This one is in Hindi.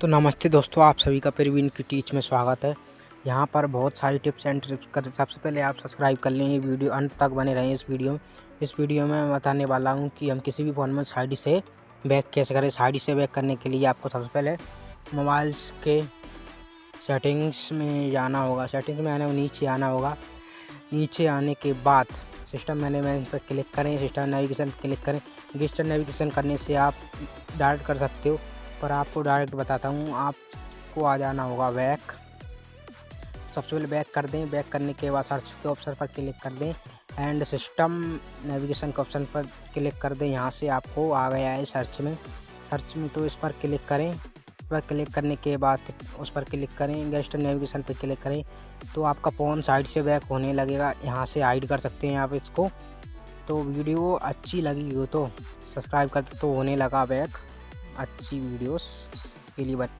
तो नमस्ते दोस्तों, आप सभी का प्रवीण की टीच में स्वागत है। यहाँ पर बहुत सारी टिप्स एंड ट्रिक्स कर सबसे पहले आप सब्सक्राइब कर लें। ये वीडियो अंत तक बने रहें। इस वीडियो में मैं बताने वाला हूँ कि हम किसी भी फ़ोन में साइड से बैक कैसे करें। साइड से बैक करने के लिए आपको सबसे पहले मोबाइल्स के सेटिंग्स में जाना होगा। सेटिंग्स में नीचे आना होगा। नीचे आने के बाद सिस्टम मैनेजमेंट पर क्लिक करें। सिस्टम नेविगेशन क्लिक करें। सिस्टम नेविगेशन करने से आप डायरेक्ट कर सकते हो, पर आपको डायरेक्ट बताता हूँ। आपको आ जाना होगा बैक। सबसे पहले बैक कर दें। बैक करने के बाद सर्च के ऑप्शन पर क्लिक कर दें एंड सिस्टम नेविगेशन के ऑप्शन पर क्लिक कर दें। यहाँ से आपको आ गया है सर्च में तो इस पर क्लिक करें। इस पर क्लिक करने के बाद उस पर क्लिक करें। गेस्ट नेविगेशन पर क्लिक करें तो आपका फ़ोन साइड से बैक होने लगेगा। यहाँ से हाइड कर सकते हैं आप इसको। तो वीडियो अच्छी लगी हो तो सब्सक्राइब कर दो। तो होने लगा बैक। अच्छी वीडियोस के लिए